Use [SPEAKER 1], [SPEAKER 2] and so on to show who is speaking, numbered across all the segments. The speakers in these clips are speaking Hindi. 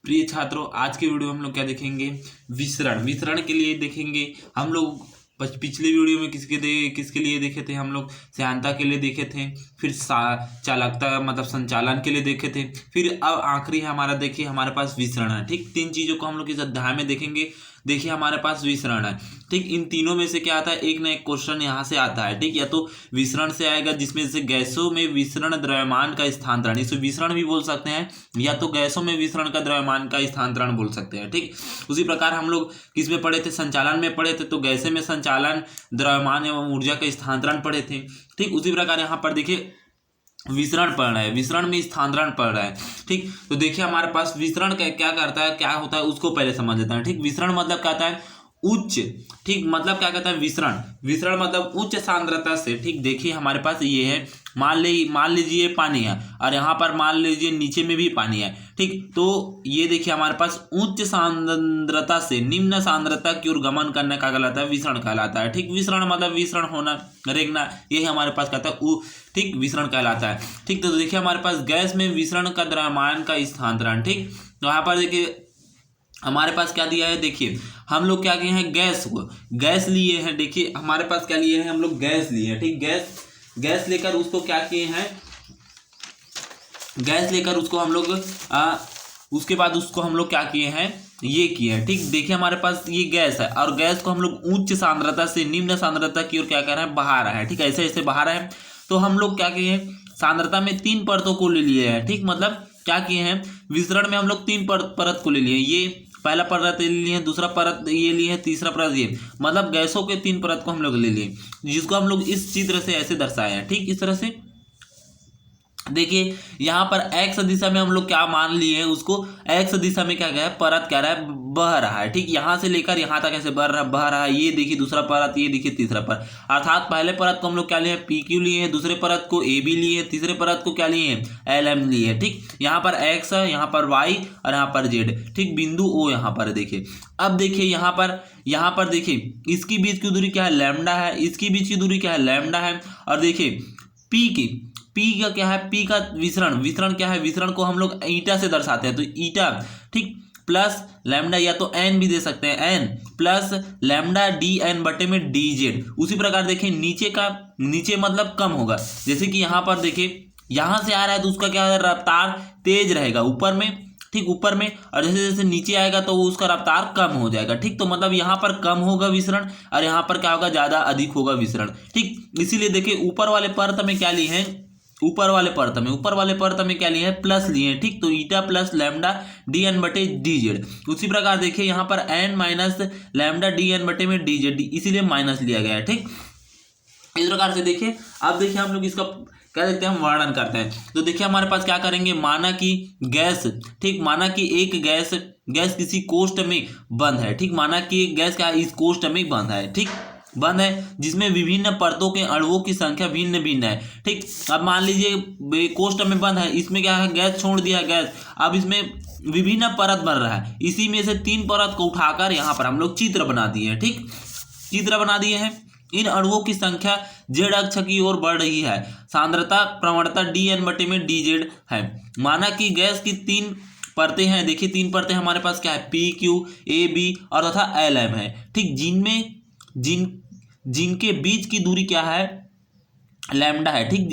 [SPEAKER 1] प्रिय छात्रों, आज के वीडियो में हम लोग क्या देखेंगे? विसरण। विसरण के लिए देखेंगे हम लोग। पिछले वीडियो में किसके लिए देखे थे? हम लोग श्यानता के लिए देखे थे, फिर चालकता मतलब संचालन के लिए देखे थे, फिर अब आखिरी है हमारा, देखिए हमारे पास विसरण है। ठीक, तीन चीजों को हम लोग इस अध्याय में देखेंगे। देखिए हमारे पास विसरण है। ठीक, इन तीनों में से क्या आता है? एक ना एक क्वेश्चन यहाँ से आता है। ठीक, या तो विसरण से आएगा जिसमें से गैसों में विसरण द्रव्यमान का स्थानांतरण, इसे विसरण भी बोल सकते हैं, या तो गैसों में विसरण का द्रव्यमान का स्थानांतरण बोल सकते हैं। ठीक, उसी प्रकार हम लोग किस में पढ़े थे? संचालन में पढ़े थे, तो गैसे में संचालन, द्रव्यमान एवं ऊर्जा का स्थानांतरण पढ़े थे। ठीक, उसी प्रकार यहाँ पर देखिए विसरण पढ़ रहा है, विसरण में स्थानांतरण पढ़ रहा है। ठीक, तो देखिए हमारे पास विसरण क्या करता है, क्या होता है, उसको पहले समझ लेते हैं। ठीक, विसरण मतलब क्या होता है? उच्च। ठीक, मतलब क्या कहता है? विसरण। विसरण मतलब उच्च सांद्रता से। ठीक, देखिए हमारे पास ये है, मान लीजिए पानी है, और यहाँ पर मान लीजिए नीचे में भी पानी है। ठीक, तो ये देखिए हमारे पास उच्च सांद्रता से निम्न सांद्रता की ओर गमन करने का कहलाता है, विसरण कहलाता है। ठीक, विसरण मतलब विसरण होना, रेंगना, यही हमारे पास कहता है ठीक, विसरण कहलाता है। ठीक, तो देखिए हमारे पास गैस में विसरण का द्रव्यमान का स्थानांतरण। ठीक, तो यहाँ पर देखिए हमारे पास क्या दिया है? देखिए हम लोग क्या किए हैं? गैस लिए हैं। देखिए हमारे पास क्या लिए हैं? हम लोग गैस लिए हैं। ठीक, गैस लेकर उसको क्या किए हैं? गैस लेकर उसको हम लोग उसके बाद उसको हम लोग क्या किए हैं? ये किए हैं। ठीक, देखिए हमारे पास ये गैस है, और गैस को हम लोग उच्च सांद्रता से निम्न सांद्रता की ओर क्या कर रहे हैं? बहा रहा है। ठीक, ऐसे ऐसे बहा रहे हैं। तो हम लोग क्या किए हैं? सांद्रता में तीन परतों को ले लिए हैं। ठीक, मतलब क्या किए हैं? विसरण में हम लोग तीन परत को ले लिए। ये पहला परत ले लिए, दूसरा परत ये लिए है, तीसरा परत ये, मतलब गैसों के तीन परत को हम लोग ले लिए, जिसको हम लोग इस चित्र से ऐसे दर्शाए हैं। ठीक, इस तरह से देखिए यहाँ पर एक्स दिशा में हम लोग क्या मान लिए हैं? उसको एक्स दिशा में क्या है? परत क्या रहा है? बह रहा है। ठीक, यहाँ से लेकर यहाँ तक ऐसे बह रहा है। ये देखिए दूसरा परत, ये देखिए तीसरा परत, अर्थात पहले परत को हम लोग क्या लिए हैं? पी क्यू लिए हैं, दूसरे परत को ए बी लिए हैं, तीसरे परत को क्या लिए हैं? एल एम लिए हैं। ठीक, यहाँ पर एक्स है, यहाँ पर वाई और यहाँ पर जेड। ठीक, बिंदु ओ यहाँ पर देखिए। अब देखिए यहाँ पर देखिए इसकी बीच की दूरी क्या है? लैम्डा है। इसकी बीच की दूरी क्या है? लैम्डा है। और देखिए पी का क्या है? पी का विसरण क्या है? विसरण को हम लोग ईटा से दर्शाते हैं, तो ईटा। ठीक, प्लस लैम्डा, या तो एन भी दे सकते हैं, N plus lambda D N बटे में डी जेड। उसी प्रकार देखिए नीचे मतलब कम होगा, जैसे कि यहाँ पर देखिए यहाँ से आ रहा है तो उसका क्या है? रफ्तार तेज रहेगा ऊपर में। ठीक, ऊपर में, और जैसे जैसे नीचे आएगा तो उसका रफ्तार कम हो जाएगा। ठीक, तो मतलब यहाँ पर कम होगा विसरण, और यहाँ पर क्या होगा? ज्यादा अधिक होगा विसरण। ठीक, इसीलिए देखिए ऊपर वाले परत में क्या लिए हैं? ऊपर वाले परत में क्या लिए हैं? प्लस लिए हैं। ठीक, तो eta plus lambda D N बटे डी जेड। उसी प्रकार देखिए यहाँ पर N minus lambda D N बटे में डी जेड, इसीलिए माइनस लिया गया है। ठीक, इस प्रकार से देखिए अब देखिए हम लोग इसका क्या देखते हैं? हम वर्णन करते हैं। तो देखिए हमारे पास क्या करेंगे? माना कि गैस, ठीक, माना कि एक गैस किसी कोष्ठ में बंद है। ठीक, माना कि एक गैस क्या इस कोष्ठ में बंद है। ठीक, बंद है, जिसमें विभिन्न परतों के अणुओं की संख्या भिन्न भिन्न है। ठीक, अब मान लीजिए कोष्ठ में बंद है, इसमें क्या है? गैस छोड़ दिया गैस, अब इसमें विभिन्न परत बन रहा है, इसी में से तीन परत को उठाकर यहाँ पर हम लोग चित्र बना दिए हैं। ठीक, चित्र बना दिए हैं। इन अणुओं की संख्या जेड अक्ष की ओर बढ़ रही है, सांद्रता प्रवणता डी एन बटे में डी जेड है। माना कि गैस की तीन परतें हैं। देखिए तीन परतें हमारे पास क्या है? पी क्यू ए बी और तथा एल एम है। ठीक, जिनके बीच की दूरी क्या है? लैम्डा है। ठीक,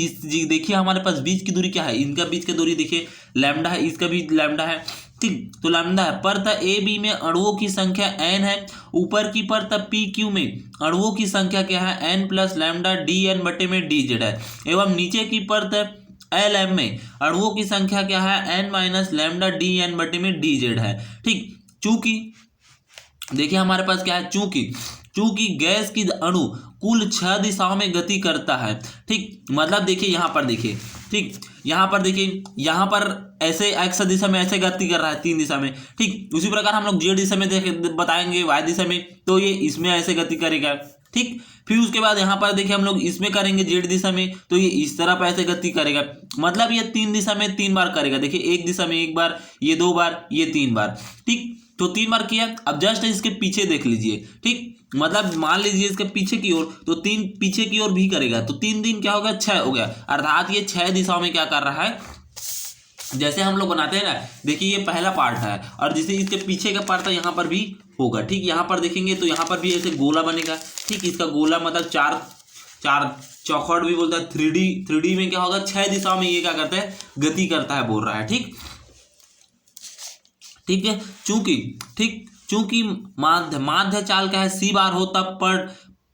[SPEAKER 1] देखिए हमारे पास बीच की दूरी क्या है? इनका बीच की दूरी देखिए लैम्डा है, इसका भी लैम्डा है। ठीक, तो लैम्डा है। परत ए बी में अणुओं की संख्या एन है। ऊपर की परत पी क्यू में अणुओं की संख्या क्या है? N plus lambda D N बटे में डी जेड है। एवं नीचे की परत एल एम में अणुओं की संख्या क्या है? N minus lambda D N बटे में डी जेड है। ठीक, चूंकि देखिए हमारे पास क्या है? चूंकि गैस की अणु कुल 6 दिशाओं में गति करता है। ठीक, मतलब देखिए यहाँ पर देखिए, ठीक, यहाँ पर देखिए, यहाँ पर ऐसे एक्स दिशा में ऐसे गति कर रहा है तीन दिशा में। ठीक, उसी प्रकार हम लोग जेड दिशा में बताएंगे, वाई दिशा में तो ये इसमें ऐसे गति करेगा। ठीक, फिर उसके बाद यहाँ पर देखिए हम लोग इसमें करेंगे जेड दिशा में, तो ये इस तरफ ऐसे गति करेगा, मतलब ये तीन दिशा में 3 बार करेगा। देखिए एक दिशा में 1 बार, ये 2 बार, ये 3 बार। ठीक, तो 3 बार किया। अब जस्ट इसके पीछे देख लीजिए। ठीक, मतलब मान लीजिए इसके पीछे की ओर, तो 3 पीछे की ओर भी करेगा, तो 3 दिन क्या होगा? 6 हो गया, अर्थात ये 6 दिशाओं में क्या कर रहा है? जैसे हम लोग बनाते हैं ना, देखिए ये पहला पार्ट है और जैसे इसके पीछे का पार्ट है यहाँ पर भी होगा, ठीक। यहाँ पर देखेंगे तो यहाँ पर भी ऐसे गोला बनेगा, ठीक। इसका गोला मतलब चार चार चौखट भी बोलता है। थ्री डी में क्या होगा, 6 दिशाओं में ये क्या करता है, गति करता है, बोल रहा है, ठीक। ठीक है, चूंकि माध्य चाल का है सी बार होता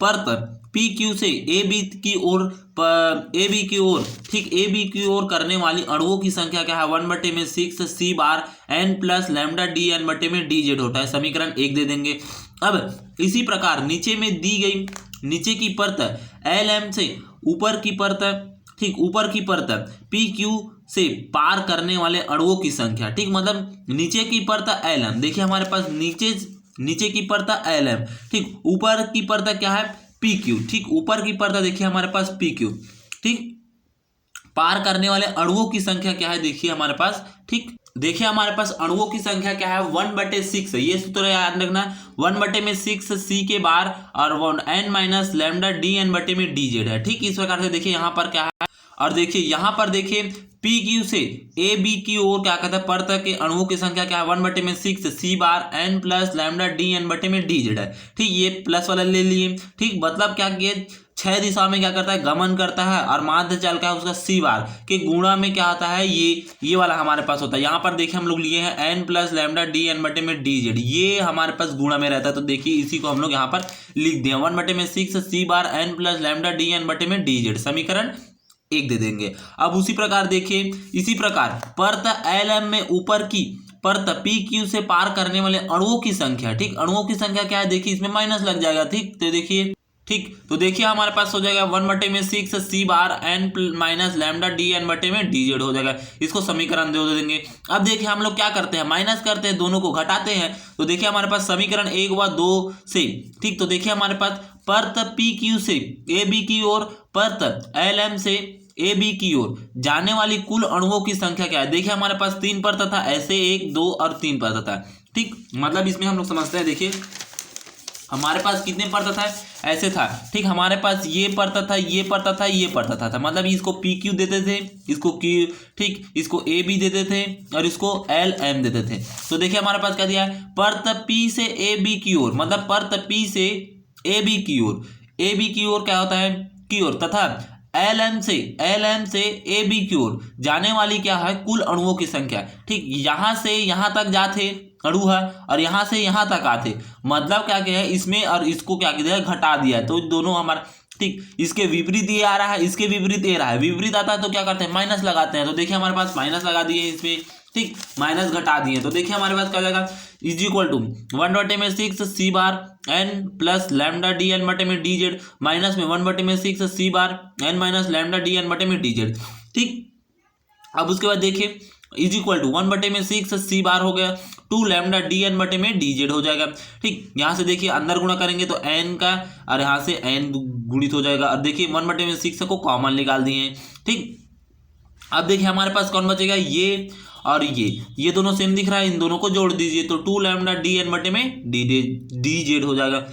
[SPEAKER 1] परत पी क्यू से ए बी की ओर ठीक ए बी की ओर करने वाली अणुओं की संख्या क्या है, 1/6 C bar N plus lambda D N बटे में डी जेड होता है। समीकरण 1 दे देंगे। अब इसी प्रकार नीचे में दी गई नीचे की परत एल एम से ऊपर की परत, ठीक, ऊपर की परत पी क्यू से पार करने वाले अणुओं की संख्या, ठीक। मतलब नीचे की परत एल एम, देखिए हमारे पास नीचे की परत एल एम, ठीक। ऊपर की परत क्या है, पी क्यू, ठीक। ऊपर की परत देखिए हमारे पास पी क्यू, ठीक। पार करने वाले अणुओं की संख्या क्या है, देखिए हमारे पास, ठीक। देखिए हमारे पास अणुओं की संख्या क्या है, 1/6। ये सूत्र याद रखना, 1/6 सी के बार और N minus lambda D N बटे में डी जेड है, ठीक। इस प्रकार से देखिए यहाँ पर क्या है, और देखिए यहाँ पर देखिए पी क्यू से ए बी की ओर क्या कहता है, परत के अणुओं की संख्या क्या है, 1/6 C bar N plus lambda D N बटे में डी जेड है, ठीक। ये प्लस वाला ले लिए, ठीक। मतलब क्या किए, 6 दिशा में क्या करता है, गमन करता है और माध्य चाल का है उसका सी बार के गुणा में क्या होता है, ये वाला हमारे पास होता है। यहाँ पर देखिए हम लोग लिए हैं N plus lambda D N बटे में डी जेड, ये हमारे पास गुणा में रहता है। तो देखिए इसी को हम लोग यहाँ पर लिख दिए, 1/6 C bar N plus lambda D N बटे में डी जेड, समीकरण 1 दे देंगे। अब उसी प्रकार देखिए, इसी प्रकार परत एल एम में ऊपर की परत पी क्यू से पार करने वाले अणुओं की संख्या, ठीक। अणुओं की संख्या क्या है, देखिए इसमें माइनस लग जाएगा, ठीक। तो देखिए, ठीक, तो देखिए हमारे पास हो जाएगा 1/6 C bar N minus lambda D N बटे में डी जेड हो जाएगा। इसको समीकरण दे देंगे। अब देखिए हम लोग क्या करते हैं, माइनस करते हैं, दोनों को घटाते हैं। तो देखिए हमारे पास समीकरण 1 व 2 से, ठीक। तो देखिए हमारे पास परत पी क्यू से ए बी की ओर, परत एल एम से ए बी की ओर जाने वाली कुल अणुओं की संख्या क्या है। देखिए हमारे पास 3 परत था, ऐसे 1 2 और 3 परत था, ठीक। मतलब इसमें हम लोग समझते हैं, देखिए हमारे पास कितने परत था, ऐसे था, ठीक। हमारे पास ये परत था, ये परत था, ये परत था। मतलब इसको पी क्यू देते थे, इसको क्यू, ठीक, इसको ए बी देते थे और इसको एल एम देते थे। तो देखिए हमारे पास क्या दिया है, परत पी से ए बी की ओर, मतलब परत पी से ए बी की ओर, ए बी की ओर क्या होता है, की ओर, तथा एल एम से ए बी की ओर जाने वाली क्या है, कुल अणुओं की संख्या, ठीक। यहां से यहां तक जाते अणु है और यहां से यहां तक आते, मतलब क्या क्या है इसमें, और इसको क्या किया घटा दिया है। तो दोनों हमारा, ठीक, इसके विपरीत ये आ रहा है, इसके विपरीत ये रहा है, विपरीत आता है तो क्या करते हैं, माइनस लगाते हैं। तो देखिए हमारे पास माइनस लगा दिए इसमें, ठीक, माइनस घटा दिए। तो देखिए हमारे पास क्या हो जाएगा, is equal to 1/6 C bar N plus lambda D N बटे में डी जेड माइनस में 1/6 C bar N minus lambda D N बटे में डी जेड, ठीक। अब उसके बाद देखिए is equal to 1/6 C bar हो गया 2 लैम्डा डी एन बटे में डी जेड हो जाएगा, ठीक। यहाँ से देखिए अंदर गुणा करेंगे तो एन का और यहाँ से एन गुणित हो जाएगा। और देखिए 1/6 को कॉमन निकाल दिए हैं, ठीक। अब देखिए हमारे पास कौन बचेगा, ये और ये दोनों सेम दिख रहा है, इन दोनों को जोड़ दीजिए तो 2 लैम्डा डी एन बटे में डी जेड हो जाएगा।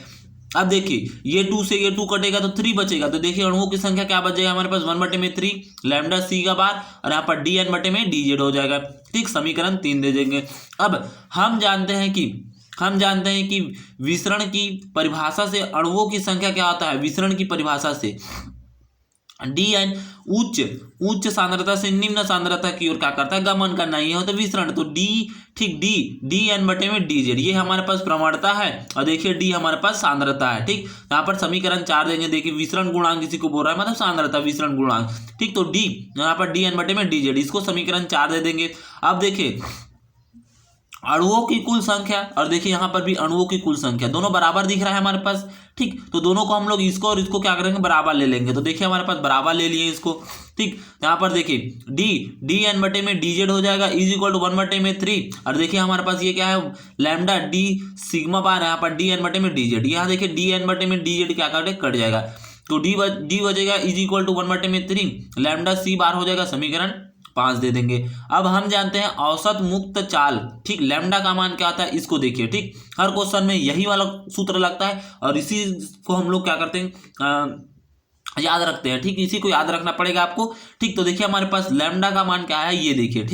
[SPEAKER 1] अब देखिए ये 2 से ये 2 कटेगा तो 3 बचेगा। तो देखिए अणुओं की संख्या क्या बच जाएगा हमारे पास, 1/3 लैम्डा सी का बार और यहाँ पर डी एन बटे में डी जेड हो जाएगा, ठीक। समीकरण 3 दे देंगे। अब हम जानते हैं कि विसरण की परिभाषा से अणुओं की संख्या क्या होता है, विसरण की परिभाषा से डी एन उच्च सांद्रता से निम्न सांद्रता की ओर क्या करता है, गमन करना, ये होता है विसरण। तो डी, ठीक, डी एन बटे में डी जेड, ये हमारे पास प्रवणता है और देखिए डी हमारे पास सांद्रता है, ठीक। यहाँ पर समीकरण 4 देंगे। देखिए विसरण गुणांक किसी को बोल रहा है, मतलब सांद्रता विसरण गुणांक, ठीक। तो डी यहाँ पर डी एन बटे में डी जेड, इसको समीकरण 4 दे देंगे। अब देखिए अणुओं की कुल संख्या और देखिए यहाँ पर भी अणुओं की कुल संख्या दोनों बराबर दिख रहा है हमारे पास, ठीक। तो दोनों को हम लोग इसको और इसको क्या करेंगे, बराबर ले लेंगे। तो देखिए हमारे पास बराबर ले लिए इसको, ठीक। यहाँ पर देखिए डी एन बटे में डी जेड हो जाएगा इज इक्वल टू 1/3 और देखिए हमारे पास ये क्या है, लैम्डा डी सिग्मा बार, यहाँ पर डी एन बटे में डी जेड, यहाँ देखिए डी एन बटे में डी जेड क्या कट जाएगा तो डी बचेगा is equal to 1/3 lambda C bar हो जाएगा, समीकरण 5 दे देंगे। अब हम जानते हैं औसत मुक्त चाल, ठीक, लैम्डा का मान क्या आता है, इसको देखिए, ठीक। हर क्वेश्चन में यही वाला सूत्र लगता है और इसी को हम लोग क्या करते हैं, याद रखते हैं, ठीक, इसी को याद रखना पड़ेगा आपको। ठीक, तो देखिए हमारे पास लैम्डा का मान क्या है, ये देखिए।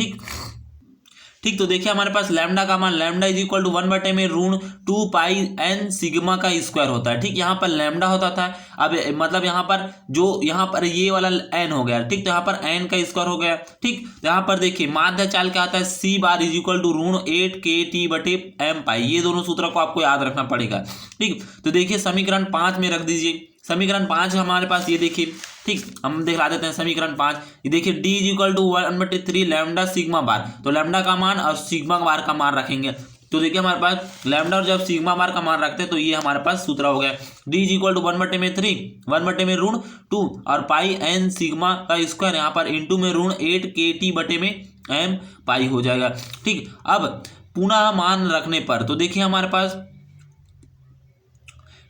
[SPEAKER 1] ठीक, तो देखिए हमारे पास लैम्डा का मान, लैम्डा इज इक्वल टू 1 में ऋण 2 पाई एन सिग्मा का स्क्वायर होता है। ठीक, यहाँ पर लैम्डा होता था, अब मतलब यहाँ पर जो यहाँ पर ये वाला एन हो गया। ठीक, तो यहाँ पर एन का स्क्वायर हो गया। ठीक, तो यहाँ पर देखिए माध्य चाल क्या आता है, सी बार इज इक्वल टू ऋण 8 KT/m पाई। ये दोनों सूत्र को आपको याद रखना पड़ेगा। ठीक, तो देखिए समीकरण 5 में रख दीजिए। समीकरण 5 हमारे पास, ये देखिए। ठीक, हम दिखा देते हैं समीकरण 5। ये देखिए D is equal to 1/3 lambda sigma bar. तो लैम्डा का मान और सिग्मा बार का मान रखेंगे। तो देखिए हमारे पास लैम्डा और जब सिग्मा बार का मान रखते हैं तो ये हमारे पास सूत्र हो गया। डी इज इक्वल टू 1/3 1 ऋण 2 और पाई एन सिग्मा का स्क्वायर, यहाँ पर इंटू में ऋण 8 KT/m पाई हो जाएगा। ठीक, अब पुनः मान रखने पर तो देखिए हमारे पास,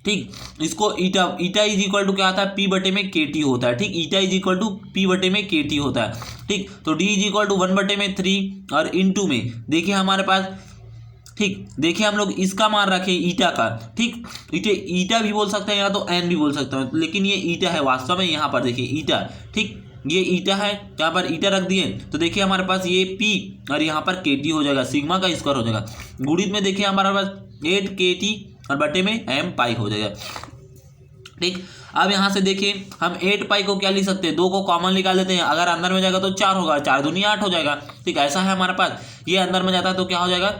[SPEAKER 1] ठीक, इसको ईटा इज इक्वल टू क्या आता है, P/KT होता है। ठीक, eta is equal to P/KT होता है। ठीक, तो D इज इक्वल टू 1/3 और इंटू में देखिए हमारे पास, ठीक, देखिए हम लोग इसका मान रखें ईटा का। ठीक, ईटा भी बोल सकते हैं या तो एन भी बोल सकते हैं, लेकिन ये ईटा है वास्तव में। यहाँ पर देखिए ईटा, ठीक, ये ईटा है, यहाँ पर ईटा रख दिए। तो देखिए हमारे पास ये P और यहाँ पर KT हो जाएगा, सिग्मा का स्क्वायर हो जाएगा। गुणित में देखिए हमारे पास 8 KT और बटे में m पाई हो जाएगा। ठीक, अब यहाँ से देखिए हम 8 पाई को क्या लिख सकते हैं, 2 को कॉमन निकाल देते हैं। अगर अंदर में जाएगा तो 4 होगा, 4 दूनी 8 हो जाएगा। ठीक, ऐसा है हमारे पास। ये अंदर में जाता है तो क्या हो जाएगा,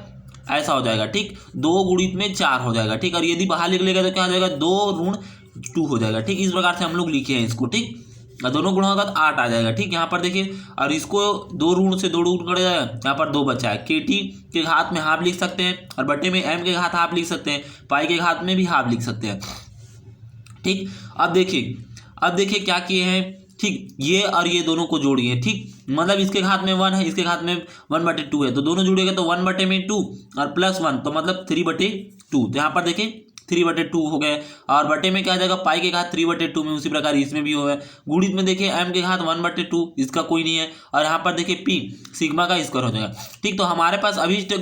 [SPEAKER 1] ऐसा हो जाएगा। ठीक, 2 गुणित में 4 हो जाएगा। ठीक, और यदि बाहर लिख लेगा तो क्या हो जाएगा, 2 ऋण 2 हो जाएगा। ठीक, इस प्रकार से हम लोग लिखे हैं इसको। ठीक, दोनों गुणा होगा तो 8 आ जाएगा। ठीक, यहाँ पर देखिए, और इसको 2 ऋण से 2 ऋण कर जाएगा, यहाँ पर 2 बचा है। KT के घात में हाफ लिख सकते हैं और बटे में m के घात हाफ लिख सकते हैं, पाई के घात में भी हाफ लिख सकते हैं। ठीक, अब देखिए क्या किए हैं। ठीक, ये और ये दोनों को जोड़िए। ठीक, मतलब इसके घात में 1 है, इसके घात में 1/2 है, तो दोनों जुड़ेगा तो 1/2 और +1 तो मतलब 3/2। तो यहाँ पर देखिए 3/2 हो गए, और बटे में क्या आ जाएगा, पाई के घात 3/2 में, उसी प्रकार इसमें भी हो गया। गुणित में देखिए m के घात 1/2, इसका कोई नहीं है, और यहाँ पर देखिए P सिग्मा का स्क्वायर हो जाएगा। ठीक, तो हमारे पास अभिष्ट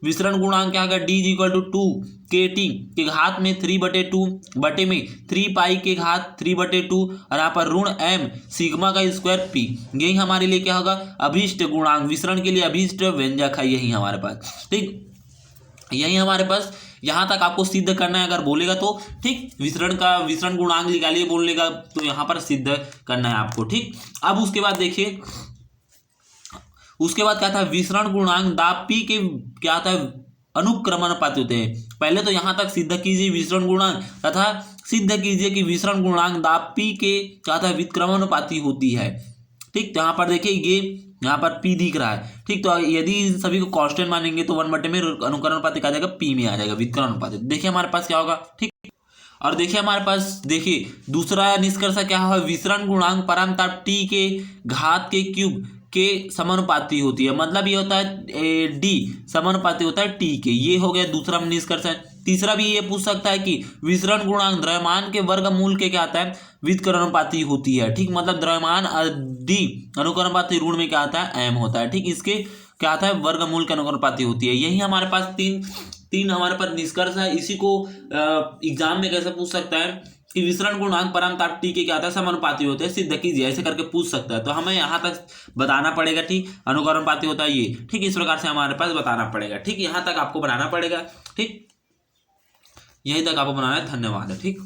[SPEAKER 1] विसरण गुणांक क्या होगा, D is equal to 2KT के घात में 3/2 बटे में 3 पाई के घात 3/2 और यहाँ पर ऋण m सिग्मा का स्क्वायर P। यही हमारे लिए क्या होगा, अभिष्ट गुणांक, विसरण के लिए अभिष्ट व्यंजक है यही हमारे पास। ठीक, यही हमारे पास, यहाँ तक आपको सिद्ध करना है अगर बोलेगा तो। ठीक, विसरण गुणांक निकालिए बोलेगा तो यहाँ पर सिद्ध करना है आपको। ठीक, अब उसके बाद देखिए, उसके बाद क्या था, विसरण गुणांक दाब P के क्या था, अनुक्रमानुपाती होते हैं। पहले तो यहाँ तक सिद्ध कीजिए विसरण गुणांक, तथा सिद्ध कीजिए कि विसरण गुणांक दाब P के क्या था, व्युत्क्रमानुपाती होती है। ठीक, तो यहाँ पर देखिए ये यहाँ पर P दिख रहा है। ठीक, तो यदि इन सभी को कांस्टेंट मानेंगे तो 1 में अनुक्रमानुपाती आ जाएगा, P में आ जाएगा व्युत्क्रमानुपाती। देखिए हमारे पास क्या होगा। ठीक, और देखिए हमारे पास, देखिए दूसरा निष्कर्ष क्या है, विसरण गुणांक परमताप T के घात के क्यूब के समानुपाती होती है। मतलब ये होता है D समानुपाती होता है T के। ये हो गया दूसरा निष्कर्ष है। तीसरा भी ये पूछ सकता है कि विसरण गुणांक द्रव्यमान के वर्गमूल के क्या आता है, व्युत्क्रमानुपाती होती है। ठीक, मतलब द्रव्यमान D अनुक्रमानुपाती ऋण में क्या आता है, m होता है। ठीक, इसके क्या आता है, वर्गमूल के अनुक्रमानुपाती होती है। यही हमारे पास तीन हमारे पास निष्कर्ष है। इसी को एग्जाम में कैसे पूछ सकता है कि विसरण गुणांक परमताप T के क्या आता है, समानुपाती होते हैं, सिद्ध कीजिए, ऐसे करके पूछ सकता है। तो हमें यहाँ तक बताना पड़ेगा। ठीक, अनुक्रमानुपाती होता है ये। ठीक, इस प्रकार से हमारे पास बताना पड़ेगा। ठीक, यहाँ तक आपको बनाना पड़ेगा। ठीक, यहीं तक आपको बनाना है। धन्यवाद। ठीक।